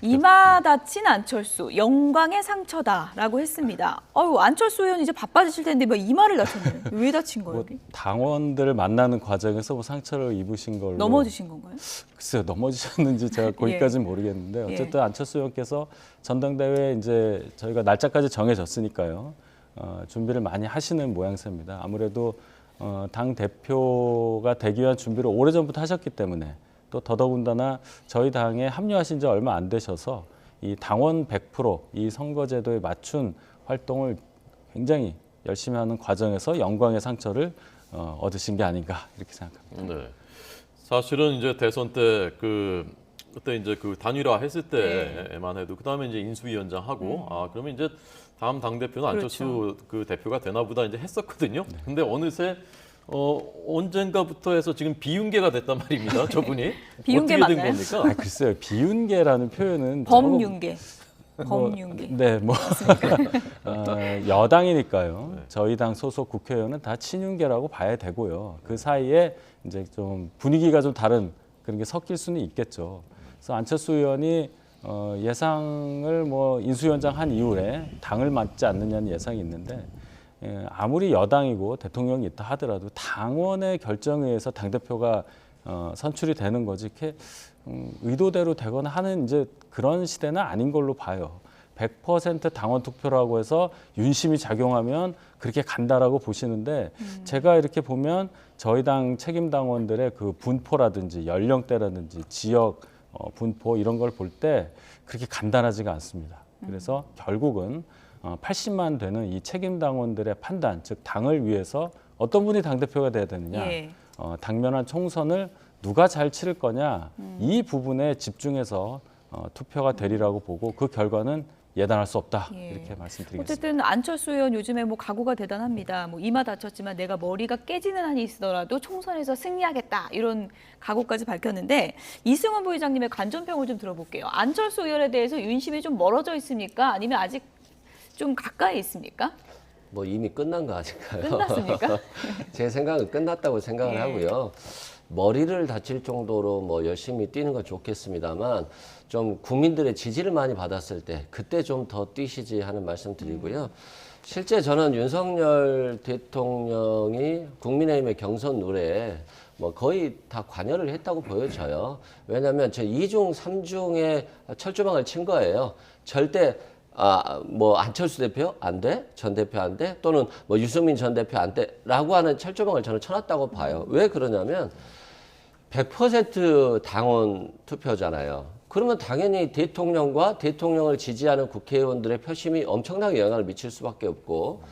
이마 다친 안철수, 영광의 상처다라고 했습니다. 안철수 의원 이제 바빠지실 텐데 뭐 이마를 다쳤네요. 왜 다친 거예요? 뭐 당원들을 만나는 과정에서 뭐 상처를 입으신 걸로. 넘어지신 건가요? 글쎄요, 넘어지셨는지 제가 거기까지는 모르겠는데 어쨌든 안철수 의원께서 전당대회 이제 저희가 날짜까지 정해졌으니까요. 준비를 많이 하시는 모양새입니다. 아무래도 당 대표가 되기 위한 준비를 오래전부터 하셨기 때문에 또 더더군다나 저희 당에 합류하신 지 얼마 안 되셔서 이 당원 100%이 선거제도에 맞춘 활동을 굉장히 열심히 하는 과정에서 영광의 상처를 얻으신 게 아닌가 이렇게 생각합니다. 네. 사실은 이제 대선 때 그때 이제 그 단일화 했을 때만 해도 그 다음에 이제 인수위원장 하고 그러면 이제 다음 당 대표는 안철수 그 대표가 되나 보다 이제 했었거든요. 근데 어느새 언젠가부터 해서 지금 비윤계가 됐단 말입니다. 저분이 비윤계 어떻게 된 맞나요? 겁니까? 글쎄요, 비윤계라는 표현은 범윤계. 범윤계. 네, 뭐 여당이니까요. 저희 당 소속 국회의원은 다 친윤계라고 봐야 되고요. 그 사이에 이제 좀 분위기가 좀 다른 그런 게 섞일 수는 있겠죠. 그래서 안철수 의원이 예상을 뭐 인수위원장 한 이후에 당을 맡지 않느냐는 예상이 있는데 아무리 여당이고 대통령이 있다 하더라도 당원의 결정에 의해서 당대표가 선출이 되는 거지 이렇게 의도대로 되거나 하는 이제 그런 시대는 아닌 걸로 봐요. 100% 당원 투표라고 해서 윤심이 작용하면 그렇게 간다라고 보시는데 제가 이렇게 보면 저희 당 책임 당원들의 그 분포라든지 연령대라든지 지역 분포 이런 걸 볼 때 그렇게 간단하지가 않습니다. 그래서 결국은 80만 되는 이 책임 당원들의 판단, 즉 당을 위해서 어떤 분이 당대표가 돼야 되느냐, 당면한 총선을 누가 잘 치를 거냐 이 부분에 집중해서 투표가 되리라고 보고 그 결과는 예단할 수 없다 이렇게 말씀드리겠습니다. 어쨌든 안철수 의원 요즘에 뭐 각오가 대단합니다. 뭐 이마 다쳤지만 내가 머리가 깨지는 한이 있더라도 총선에서 승리하겠다 이런 각오까지 밝혔는데 이승원 부회장님의 관전평을 좀 들어볼게요. 안철수 의원에 대해서 윤심이 좀 멀어져 있습니까? 아니면 아직 좀 가까이 있습니까? 뭐 이미 끝난 거 아닐까요? 끝났습니까? 제 생각은 끝났다고 생각을 하고요. 머리를 다칠 정도로 뭐 열심히 뛰는 건 좋겠습니다만 좀 국민들의 지지를 많이 받았을 때 그때 좀 더 뛰시지 하는 말씀 드리고요. 실제 저는 윤석열 대통령이 국민의힘의 경선 룰에 뭐 거의 다 관여를 했다고 보여져요. 왜냐하면 저 2중, 3중에 철조망을 친 거예요. 절대 뭐 안철수 대표 안 돼? 전 대표 안 돼? 또는 뭐 유승민 전 대표 안 돼? 라고 하는 철조망을 저는 쳐놨다고 봐요. 왜 그러냐면 100% 당원 투표잖아요. 그러면 당연히 대통령과 대통령을 지지하는 국회의원들의 표심이 엄청나게 영향을 미칠 수밖에 없고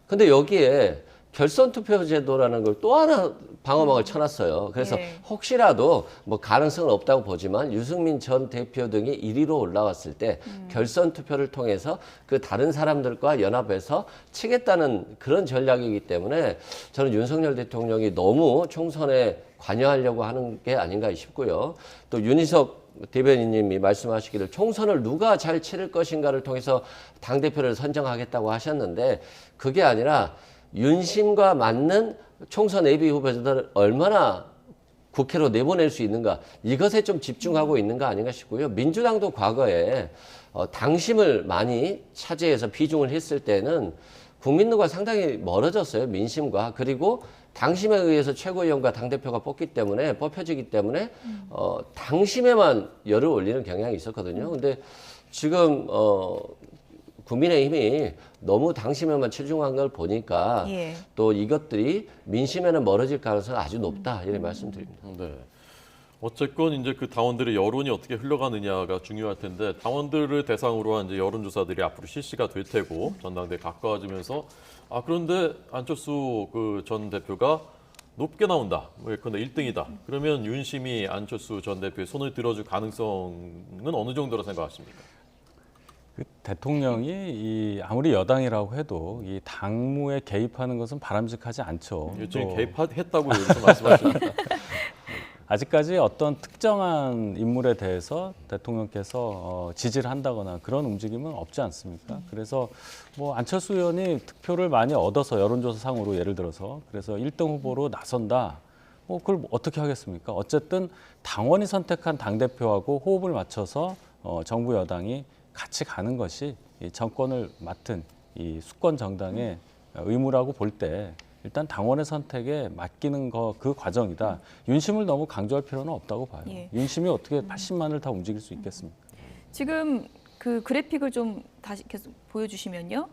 근데 여기에 결선 투표 제도라는 걸 또 하나 방어막을 쳐놨어요. 그래서 혹시라도 뭐 가능성은 없다고 보지만 유승민 전 대표 등이 1위로 올라왔을 때 결선 투표를 통해서 그 다른 사람들과 연합해서 치겠다는 그런 전략이기 때문에 저는 윤석열 대통령이 너무 총선에 관여하려고 하는 게 아닌가 싶고요. 또 윤희석 대변인님이 말씀하시기를 총선을 누가 잘 치를 것인가를 통해서 당대표를 선정하겠다고 하셨는데 그게 아니라 윤심과 맞는 총선 예비 후보자들을 얼마나 국회로 내보낼 수 있는가 이것에 좀 집중하고 있는 거 아닌가 싶고요. 민주당도 과거에 당심을 많이 차지해서 비중을 했을 때는 국민들과 상당히 멀어졌어요. 민심과. 그리고 당심에 의해서 최고위원과 당대표가 뽑혀지기 때문에 당심에만 열을 올리는 경향이 있었거든요. 근데 지금 국민의힘이 너무 당심에만 치중한 걸 보니까 또 이것들이 민심에는 멀어질 가능성이 아주 높다 이런 말씀드립니다. 네. 어쨌건 이제 그 당원들의 여론이 어떻게 흘러가느냐가 중요할 텐데 당원들을 대상으로 한 이제 여론조사들이 앞으로 실시가 될 테고 전당대회 가까워지면서 그런데 안철수 그 전 대표가 높게 나온다. 뭐 예컨대 1등이다. 그러면 윤심이 안철수 전 대표의 손을 들어줄 가능성은 어느 정도로 생각하십니까? 그 대통령이 아무리 여당이라고 해도 이 당무에 개입하는 것은 바람직하지 않죠. 지금 개입했다고 여기서 말씀하시니까. 아직까지 어떤 특정한 인물에 대해서 대통령께서 지지를 한다거나 그런 움직임은 없지 않습니까? 그래서 뭐 안철수 의원이 득표를 많이 얻어서 여론조사상으로 예를 들어서 그래서 1등 후보로 나선다. 그걸 어떻게 하겠습니까? 어쨌든 당원이 선택한 당대표하고 호흡을 맞춰서 정부 여당이 같이 가는 것이 이 정권을 맡은 이 수권 정당의 의무라고 볼 때 일단 당원의 선택에 맡기는 그 과정이다. 윤심을 너무 강조할 필요는 없다고 봐요. 예. 윤심이 어떻게 80만을 다 움직일 수 있겠습니까? 지금 그 그래픽을 좀 다시 계속 보여주시면요.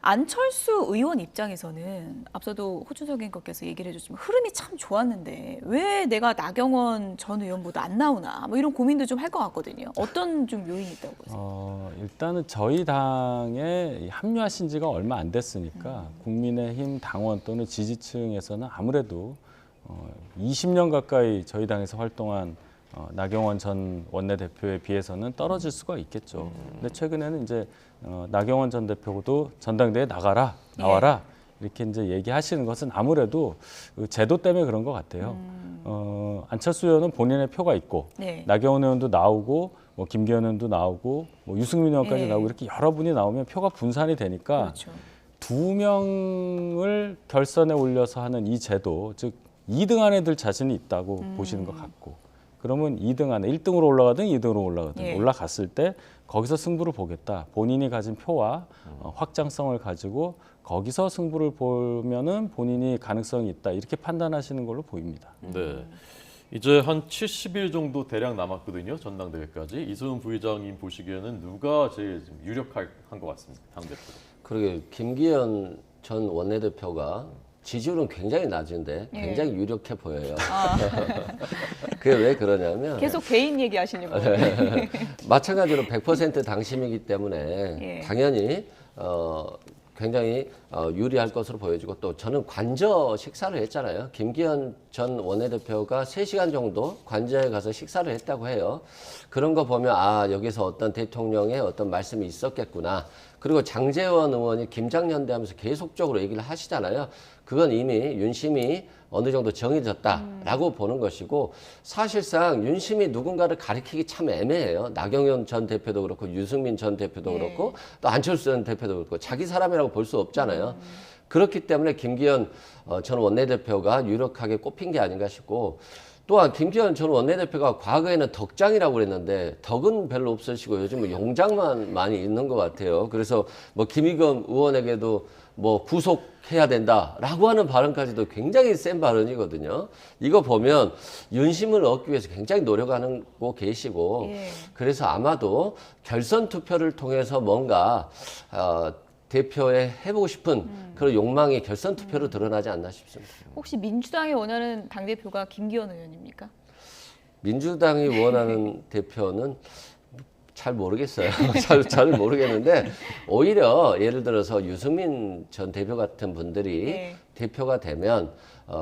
안철수 의원 입장에서는 앞서도 호준석 앵커께서 얘기를 해줬지만 흐름이 참 좋았는데 왜 내가 나경원 전 의원보다 안 나오나 뭐 이런 고민도 좀 할 것 같거든요. 어떤 좀 요인이 있다고 보세요? 일단은 저희 당에 합류하신 지가 얼마 안 됐으니까 국민의힘 당원 또는 지지층에서는 아무래도 20년 가까이 저희 당에서 활동한 나경원 전 원내대표에 비해서는 떨어질 수가 있겠죠. 근데 최근에는 이제 나경원 전 대표도 전당대회에 나와라 이렇게 이제 얘기하시는 것은 아무래도 그 제도 때문에 그런 것 같아요. 안철수 의원은 본인의 표가 있고 네. 나경원 의원도 나오고 뭐 김기현 의원도 나오고 뭐 유승민 의원까지 네. 나오고 이렇게 여러 분이 나오면 표가 분산이 되니까 그렇죠. 두 명을 결선에 올려서 하는 이 제도, 즉 2등 안에 들 자신이 있다고 보시는 것 같고, 그러면 2등 안에 1등으로 올라가든 2등으로 올라가든 예. 올라갔을 때 거기서 승부를 보겠다. 본인이 가진 표와 확장성을 가지고 거기서 승부를 보면은 본인이 가능성이 있다. 이렇게 판단하시는 걸로 보입니다. 네. 이제 한 70일 정도 대략 남았거든요. 전당대회까지. 이수훈 부회장님 보시기에는 누가 제일 좀 유력한 것 같습니다. 당대표. 그러게 김기현 전 원내대표가 지지율은 굉장히 낮은데 예. 굉장히 유력해 보여요. 그게 왜 그러냐면 계속 개인 얘기하시려고. 마찬가지로 100% 당심이기 때문에 예. 당연히 굉장히 유리할 것으로 보여지고, 또 저는 관저 식사를 했잖아요. 김기현 전 원내대표가 3시간 정도 관저에 가서 식사를 했다고 해요. 그런 거 보면 여기서 어떤 대통령의 어떤 말씀이 있었겠구나. 그리고 장제원 의원이 김장연대 하면서 계속적으로 얘기를 하시잖아요. 그건 이미 윤심이 어느 정도 정해졌다라고 보는 것이고, 사실상 윤심이 누군가를 가리키기 참 애매해요. 나경원 전 대표도 그렇고 유승민 전 대표도 네. 그렇고 또 안철수 전 대표도 그렇고 자기 사람이라고 볼 수 없잖아요. 그렇기 때문에 김기현 전 원내대표가 유력하게 꼽힌 게 아닌가 싶고, 또한 김기현 전 원내대표가 과거에는 덕장이라고 그랬는데 덕은 별로 없으시고 요즘은 용장만 많이 있는 것 같아요. 그래서 뭐 김의겸 의원에게도 뭐 구속해야 된다라고 하는 발언까지도 굉장히 센 발언이거든요. 이거 보면 윤심을 얻기 위해서 굉장히 노력하고 계시고, 예. 그래서 아마도 결선 투표를 통해서 뭔가 대표에 해보고 싶은 그런 욕망이 결선 투표로 드러나지 않나 싶습니다. 혹시 민주당이 원하는 당대표가 김기현 의원입니까? 민주당이 원하는 대표는 잘 모르겠어요. 잘 모르겠는데, 오히려 예를 들어서 유승민 전 대표 같은 분들이 네. 대표가 되면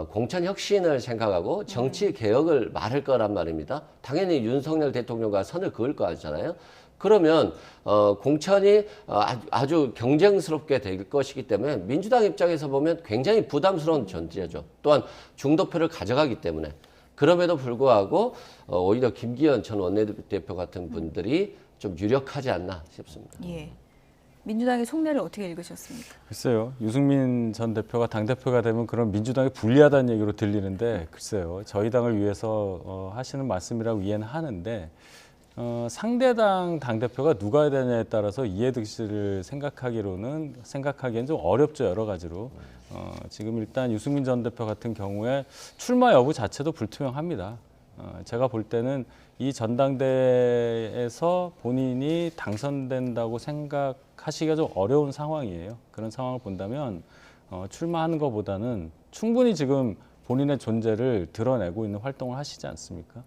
공천 혁신을 생각하고 정치 개혁을 말할 거란 말입니다. 당연히 윤석열 대통령과 선을 그을 거 아니잖아요. 그러면 공천이 아주 경쟁스럽게 될 것이기 때문에 민주당 입장에서 보면 굉장히 부담스러운 존재죠. 또한 중도표를 가져가기 때문에. 그럼에도 불구하고 오히려 김기현 전 원내대표 같은 분들이 좀 유력하지 않나 싶습니다. 예. 민주당의 속내를 어떻게 읽으셨습니까? 글쎄요. 유승민 전 대표가 당대표가 되면 그런 민주당이 불리하다는 얘기로 들리는데, 글쎄요. 저희 당을 위해서 하시는 말씀이라고 이해는 하는데, 상대당 당대표가 누가 되냐에 따라서 이해득실을 생각하기엔 좀 어렵죠. 여러 가지로. 지금 일단 유승민 전 대표 같은 경우에 출마 여부 자체도 불투명합니다. 제가 볼 때는 이 전당대회에서 본인이 당선된다고 생각하시기가 좀 어려운 상황이에요. 그런 상황을 본다면 출마하는 것보다는 충분히 지금 본인의 존재를 드러내고 있는 활동을 하시지 않습니까?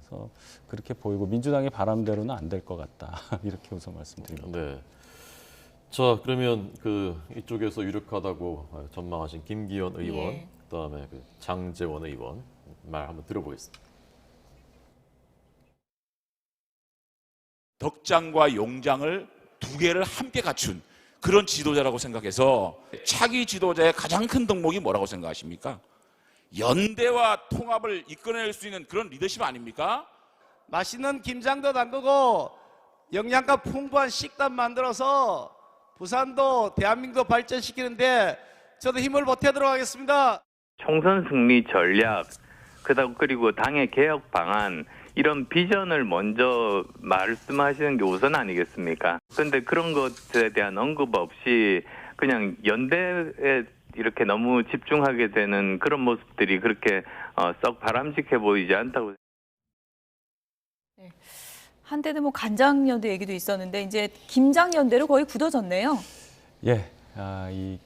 그래서 그렇게 보이고 민주당의 바람대로는 안 될 것 같다. 이렇게 우선 말씀드립니다. 네. 자, 그러면 이쪽에서 유력하다고 전망하신 김기현 의원, 예. 그다음에 장제원 의원 말 한번 들어보겠습니다. 덕장과 용장을 두 개를 함께 갖춘 그런 지도자라고 생각해서, 차기 지도자의 가장 큰 덕목이 뭐라고 생각하십니까? 연대와 통합을 이끌어낼 수 있는 그런 리더십 아닙니까? 맛있는 김장도 담그고 영양가 풍부한 식단 만들어서 부산도 대한민국도 발전시키는데 저도 힘을 보태도록 하겠습니다. 총선 승리 전략, 그리고 당의 개혁 방안 이런 비전을 먼저 말씀하시는 게 우선 아니겠습니까? 그런데 그런 것에 대한 언급 없이 그냥 연대에 이렇게 너무 집중하게 되는 그런 모습들이 그렇게 썩 바람직해 보이지 않다고. 한때는 뭐 간장연대 얘기도 있었는데 이제 김장연대로 거의 굳어졌네요. 예, 이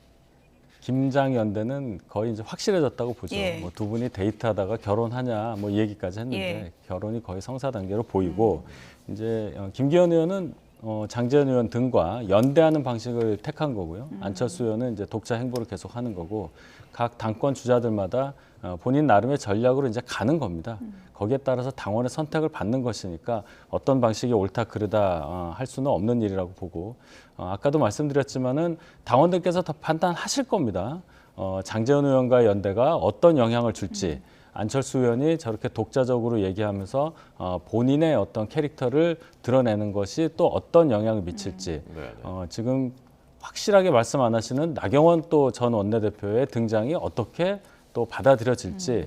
김장연대는 거의 이제 확실해졌다고 보죠. 예. 뭐 두 분이 데이트하다가 결혼하냐 뭐 이 얘기까지 했는데 예. 결혼이 거의 성사 단계로 보이고 이제 김기현 의원은 장재현 의원 등과 연대하는 방식을 택한 거고요. 안철수 의원은 이제 독자 행보를 계속하는 거고 각 당권 주자들마다 본인 나름의 전략으로 이제 가는 겁니다. 거기에 따라서 당원의 선택을 받는 것이니까 어떤 방식이 옳다 그르다 할 수는 없는 일이라고 보고 아까도 말씀드렸지만은 당원들께서 더 판단하실 겁니다. 장재현 의원과 연대가 어떤 영향을 줄지 안철수 의원이 저렇게 독자적으로 얘기하면서 본인의 어떤 캐릭터를 드러내는 것이 또 어떤 영향을 미칠지 지금 확실하게 말씀 안 하시는 나경원 또 전 원내대표의 등장이 어떻게 또 받아들여질지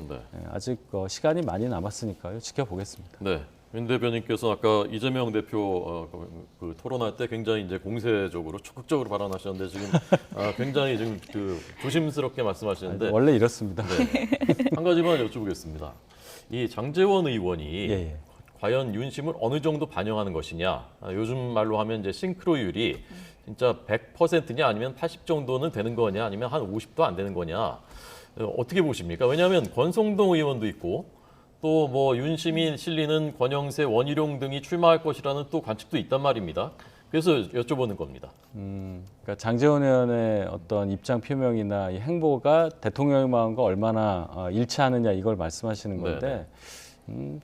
아직 시간이 많이 남았으니까요. 지켜보겠습니다. 네. 윤 대표님께서 아까 이재명 대표 그 토론할 때 굉장히 이제 공세적으로 적극적으로 발언하셨는데 지금 굉장히 지금 그 조심스럽게 말씀하시는데 원래 이렇습니다. 네. 한 가지만 여쭤보겠습니다. 이 장제원 의원이 예. 과연 윤심을 어느 정도 반영하는 것이냐? 요즘 말로 하면 이제 싱크로율이 진짜 100%냐 아니면 80 정도는 되는 거냐 아니면 한 50도 안 되는 거냐? 어떻게 보십니까? 왜냐하면 권성동 의원도 있고 또 뭐 윤심이 실리는 권영세, 원희룡 등이 출마할 것이라는 또 관측도 있단 말입니다. 그래서 여쭤보는 겁니다. 그러니까 장제원 의원의 어떤 입장 표명이나 이 행보가 대통령의 마음과 얼마나 일치하느냐 이걸 말씀하시는 건데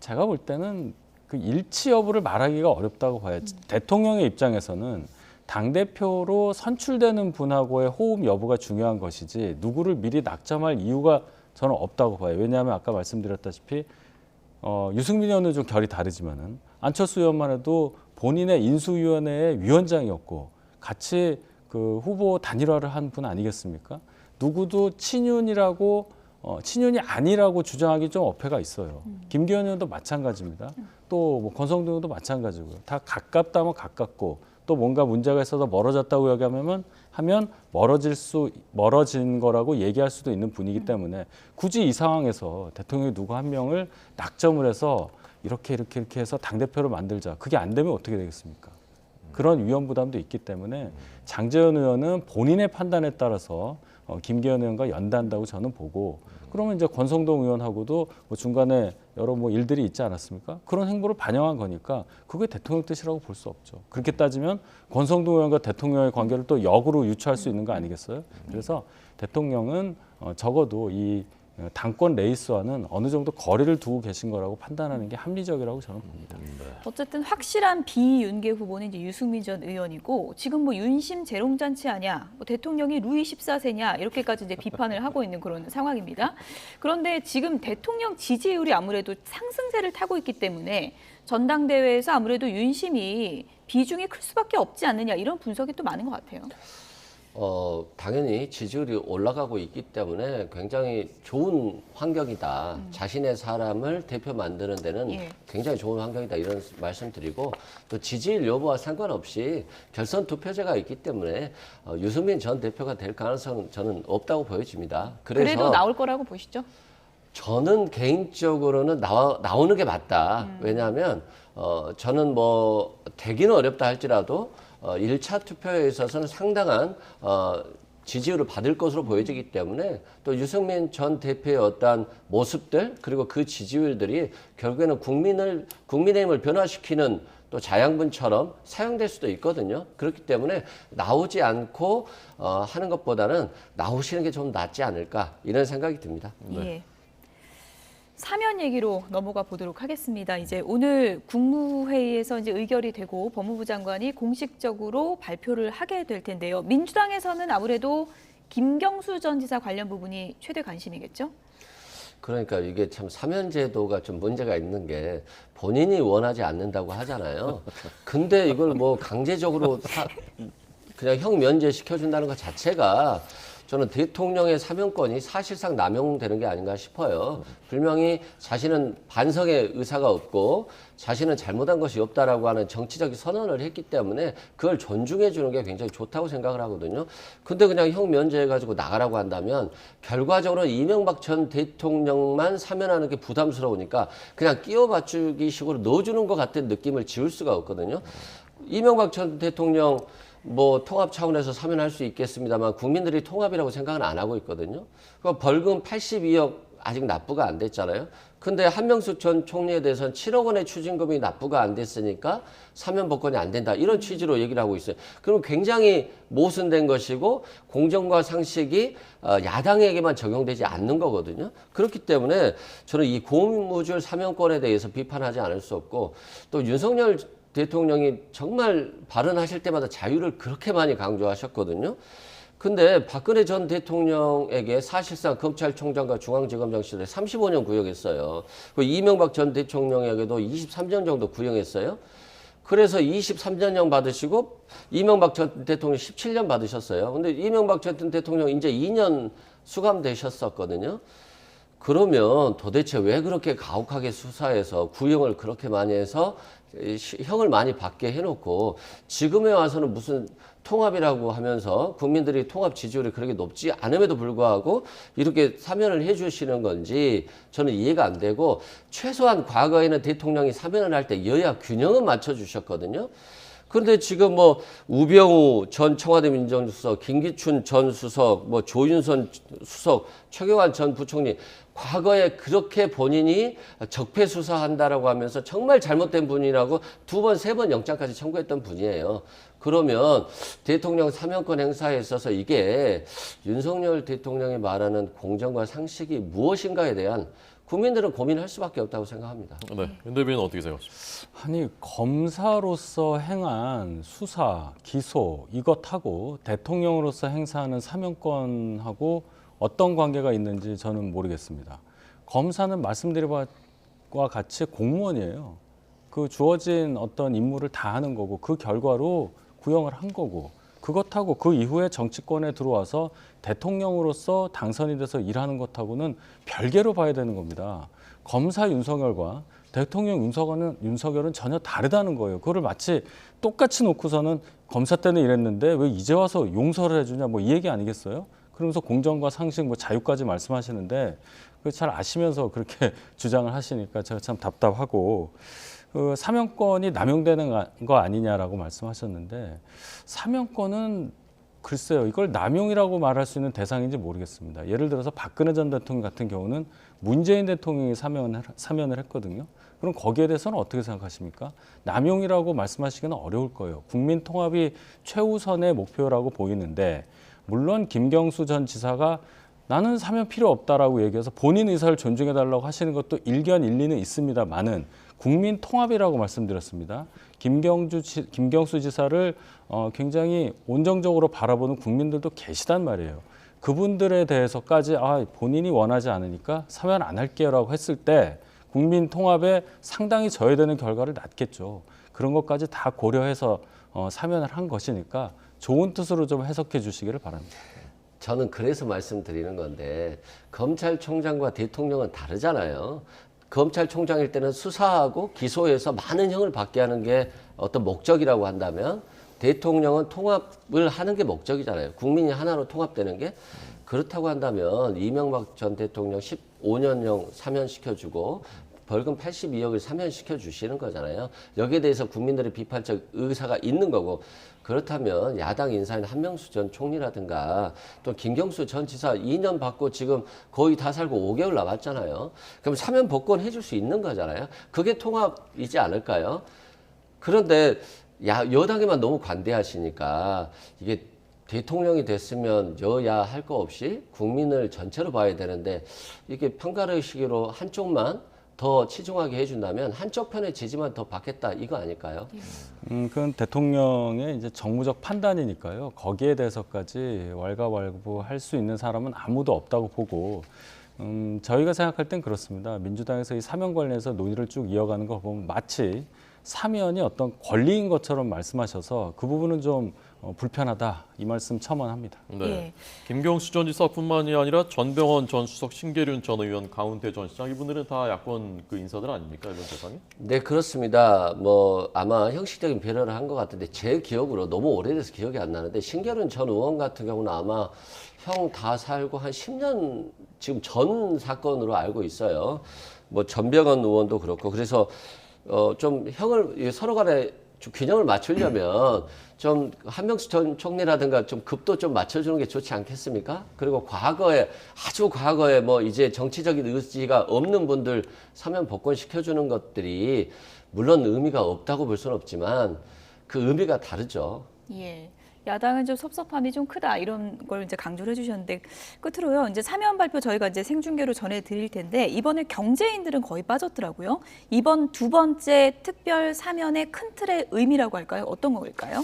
제가 볼 때는 그 일치 여부를 말하기가 어렵다고 봐요. 대통령의 입장에서는 당대표로 선출되는 분하고의 호흡 여부가 중요한 것이지 누구를 미리 낙점할 이유가 저는 없다고 봐요. 왜냐하면 아까 말씀드렸다시피 유승민 의원은 좀 결이 다르지만은 안철수 의원만 해도 본인의 인수위원회의 위원장이었고 같이 그 후보 단일화를 한 분 아니겠습니까? 누구도 친윤이라고 친윤이 아니라고 주장하기 좀 어폐가 있어요. 김기현 의원도 마찬가지입니다. 또 뭐 권성동 의원도 마찬가지고요. 다 가깝다면 가깝고 또 뭔가 문제가 있어서 멀어졌다고 얘기하면 멀어진 거라고 얘기할 수도 있는 분이기 때문에 굳이 이 상황에서 대통령이 누구 한 명을 낙점을 해서 이렇게 해서 당대표를 만들자. 그게 안 되면 어떻게 되겠습니까? 그런 위험 부담도 있기 때문에 장제원 의원은 본인의 판단에 따라서 김기현 의원과 연대한다고 저는 보고 그러면 이제 권성동 의원하고도 뭐 중간에 여러 뭐 일들이 있지 않았습니까? 그런 행보를 반영한 거니까 그게 대통령 뜻이라고 볼 수 없죠. 그렇게 따지면 권성동 의원과 대통령의 관계를 또 역으로 유추할 수 있는 거 아니겠어요? 그래서 대통령은 적어도 이 당권 레이스와는 어느 정도 거리를 두고 계신 거라고 판단하는 게 합리적이라고 저는 봅니다. 어쨌든 확실한 비윤계 후보는 이제 유승민 전 의원이고 지금 뭐 윤심 재롱잔치 아냐, 뭐 대통령이 루이 14세냐 이렇게까지 이제 비판을 하고 있는 그런 상황입니다. 그런데 지금 대통령 지지율이 아무래도 상승세를 타고 있기 때문에 전당대회에서 아무래도 윤심이 비중이 클 수밖에 없지 않느냐 이런 분석이 또 많은 것 같아요. 당연히 지지율이 올라가고 있기 때문에 굉장히 좋은 환경이다. 자신의 사람을 대표 만드는 데는 굉장히 좋은 환경이다. 이런 말씀 드리고 또 지지율 여부와 상관없이 결선 투표제가 있기 때문에 유승민 전 대표가 될 가능성은 저는 없다고 보여집니다. 그래도 나올 거라고 보시죠? 저는 개인적으로는 나오는 게 맞다. 왜냐하면 저는 뭐 되기는 어렵다 할지라도 1차 투표에 있어서는 상당한 지지율을 받을 것으로 보여지기 때문에 또 유승민 전 대표의 어떠한 모습들 그리고 그 지지율들이 결국에는 국민의힘을 변화시키는 또 자양분처럼 사용될 수도 있거든요. 그렇기 때문에 나오지 않고 하는 것보다는 나오시는 게 좀 낫지 않을까 이런 생각이 듭니다. 예. 사면 얘기로 넘어가 보도록 하겠습니다. 이제 오늘 국무회의에서 이제 의결이 되고 법무부 장관이 공식적으로 발표를 하게 될 텐데요. 민주당에서는 아무래도 김경수 전 지사 관련 부분이 최대 관심이겠죠? 그러니까 이게 참 사면제도가 좀 문제가 있는 게 본인이 원하지 않는다고 하잖아요. 근데 이걸 뭐 강제적으로 그냥 형 면제 시켜준다는 것 자체가 저는 대통령의 사면권이 사실상 남용되는 게 아닌가 싶어요. 분명히 자신은 반성의 의사가 없고 자신은 잘못한 것이 없다라고 하는 정치적 선언을 했기 때문에 그걸 존중해 주는 게 굉장히 좋다고 생각을 하거든요. 근데 그냥 형 면제해가지고 나가라고 한다면 결과적으로 이명박 전 대통령만 사면하는 게 부담스러우니까 그냥 끼워 맞추기 식으로 넣어주는 것 같은 느낌을 지울 수가 없거든요. 이명박 전 대통령 뭐 통합 차원에서 사면할 수 있겠습니다만 국민들이 통합이라고 생각은 안 하고 있거든요. 그러니까 벌금 82억 아직 납부가 안 됐잖아요. 근데 한명숙 전 총리에 대해서는 7억 원의 추징금이 납부가 안 됐으니까 사면 복권이 안 된다. 이런 취지로 얘기를 하고 있어요. 그럼 굉장히 모순된 것이고 공정과 상식이 야당에게만 적용되지 않는 거거든요. 그렇기 때문에 저는 이 고무줄 사면권에 대해서 비판하지 않을 수 없고 또 윤석열 대통령이 정말 발언하실 때마다 자유를 그렇게 많이 강조하셨거든요. 근데 박근혜 전 대통령에게 사실상 검찰총장과 중앙지검장 시절에 35년 구형했어요. 그 이명박 전 대통령에게도 23년 정도 구형했어요. 그래서 23년형 받으시고 이명박 전 대통령 17년 받으셨어요. 근데 이명박 전 대통령 이제 2년 수감되셨었거든요. 그러면 도대체 왜 그렇게 가혹하게 수사해서 구형을 그렇게 많이 해서 형을 많이 받게 해놓고 지금에 와서는 무슨 통합이라고 하면서 국민들이 통합 지지율이 그렇게 높지 않음에도 불구하고 이렇게 사면을 해주시는 건지 저는 이해가 안 되고 최소한 과거에는 대통령이 사면을 할 때 여야 균형은 맞춰주셨거든요. 그런데 지금 뭐 우병우 전 청와대 민정수석, 김기춘 전 수석, 뭐 조윤선 수석, 최경환 전 부총리 과거에 그렇게 본인이 적폐 수사한다라고 하면서 정말 잘못된 분이라고 2번, 3번 영장까지 청구했던 분이에요. 그러면 대통령 사면권 행사에 있어서 이게 윤석열 대통령이 말하는 공정과 상식이 무엇인가에 대한 국민들은 고민할 수밖에 없다고 생각합니다. 네, 윤 대변인 어떻게 생각하십니까? 아니 검사로서 행한 수사, 기소 이것하고 대통령으로서 행사하는 사면권하고 어떤 관계가 있는지 저는 모르겠습니다. 검사는 말씀드린 바와 같이 공무원이에요. 그 주어진 어떤 임무를 다 하는 거고 그 결과로 구형을 한 거고 그것하고 그 이후에 정치권에 들어와서 대통령으로서 당선이 돼서 일하는 것하고는 별개로 봐야 되는 겁니다. 검사 윤석열과 대통령 윤석열은 전혀 다르다는 거예요. 그거를 마치 똑같이 놓고서는 검사 때는 이랬는데 왜 이제 와서 용서를 해주냐 뭐 이 얘기 아니겠어요? 그러면서 공정과 상식, 뭐 자유까지 말씀하시는데 그 잘 아시면서 그렇게 주장을 하시니까 제가 참 답답하고 그 사면권이 남용되는 거 아니냐라고 말씀하셨는데 사면권은 글쎄요 이걸 남용이라고 말할 수 있는 대상인지 모르겠습니다. 예를 들어서 박근혜 전 대통령 같은 경우는 문재인 대통령이 사면을 했거든요. 그럼 거기에 대해서는 어떻게 생각하십니까? 남용이라고 말씀하시기는 어려울 거예요. 국민 통합이 최우선의 목표라고 보이는데 물론 김경수 전 지사가 나는 사면 필요 없다라고 얘기해서 본인 의사를 존중해달라고 하시는 것도 일견일리는 있습니다만은 국민 통합이라고 말씀드렸습니다. 김경수 지사를 굉장히 온정적으로 바라보는 국민들도 계시단 말이에요. 그분들에 대해서까지 본인이 원하지 않으니까 사면 안 할게요라고 했을 때 국민 통합에 상당히 저해되는 결과를 낳겠죠. 그런 것까지 다 고려해서 사면을 한 것이니까 좋은 뜻으로 좀 해석해 주시기를 바랍니다. 저는 그래서 말씀드리는 건데 검찰총장과 대통령은 다르잖아요. 검찰총장일 때는 수사하고 기소해서 많은 형을 받게 하는 게 어떤 목적이라고 한다면 대통령은 통합을 하는 게 목적이잖아요. 국민이 하나로 통합되는 게. 그렇다고 한다면 이명박 전 대통령 15년형 사면시켜주고 벌금 82억을 사면시켜 주시는 거잖아요. 여기에 대해서 국민들의 비판적 의사가 있는 거고 그렇다면 야당 인사인 한명수 전 총리라든가 또 김경수 전 지사 2년 받고 지금 거의 다 살고 5개월 남았잖아요. 그럼 사면 복권 해줄 수 있는 거잖아요. 그게 통합이지 않을까요? 그런데 여당에만 너무 관대하시니까 이게 대통령이 됐으면 여야 할 거 없이 국민을 전체로 봐야 되는데 이게 편가르시기로 한쪽만 더 치중하게 해준다면 한쪽 편의 지지만 더 받겠다 이거 아닐까요? 그건 대통령의 이제 정무적 판단이니까요. 거기에 대해서까지 왈가왈부할 수 있는 사람은 아무도 없다고 보고 저희가 생각할 땐 그렇습니다. 민주당에서 이 사면 관련해서 논의를 쭉 이어가는 걸 보면 마치 사면이 어떤 권리인 것처럼 말씀하셔서 그 부분은 좀 불편하다 이 말씀 첨언합니다. 네. 예. 김경수 전 지사뿐만이 아니라 전병헌 전 수석, 신계륜 전 의원, 가운데 전 시장 이분들은 다 야권 그 인사들 아닙니까 이번 대상이? 네, 그렇습니다. 뭐 아마 형식적인 배려를 한 것 같은데 제 기억으로 너무 오래돼서 기억이 안 나는데 신계륜 전 의원 같은 경우는 아마 형 다 살고 한 10년 지금 전 사건으로 알고 있어요. 뭐 전병헌 의원도 그렇고 그래서 좀 형을 서로 간에 좀 균형을 맞추려면 좀 한명수 전 총리라든가 좀 급도 좀 맞춰주는 게 좋지 않겠습니까? 그리고 과거에 아주 과거에 뭐 이제 정치적인 의지가 없는 분들 사면 복권 시켜주는 것들이 물론 의미가 없다고 볼 수는 없지만 그 의미가 다르죠. 예. 야당은 좀 섭섭함이 좀 크다 이런 걸 이제 강조를 해주셨는데 끝으로요 이제 사면 발표 저희가 이제 생중계로 전해드릴 텐데 이번에 경제인들은 거의 빠졌더라고요. 이번 두 번째 특별 사면의 큰 틀의 의미라고 할까요? 어떤 걸까요?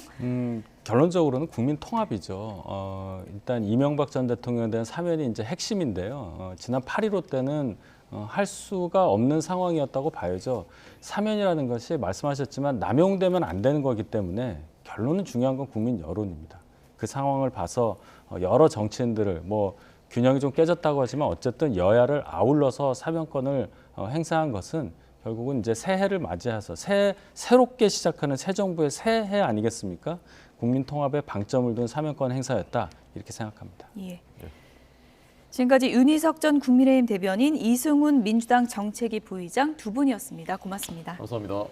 결론적으로는 국민 통합이죠. 일단 이명박 전 대통령에 대한 사면이 이제 핵심인데요. 지난 8.15 때는 할 수가 없는 상황이었다고 봐야죠. 사면이라는 것이 말씀하셨지만 남용되면 안 되는 거기 때문에 결론은 중요한 건 국민 여론입니다. 그 상황을 봐서 여러 정치인들을 뭐 균형이 좀 깨졌다고 하지만 어쨌든 여야를 아울러서 사면권을 행사한 것은 결국은 이제 새해를 맞이해서 새롭게 시작하는 새 정부의 새해 아니겠습니까? 국민 통합에 방점을 둔 사면권 행사였다 이렇게 생각합니다. 예. 지금까지 윤희석 전 국민의힘 대변인, 이승훈 민주당 정책위 부의장 두 분이었습니다. 고맙습니다. 감사합니다.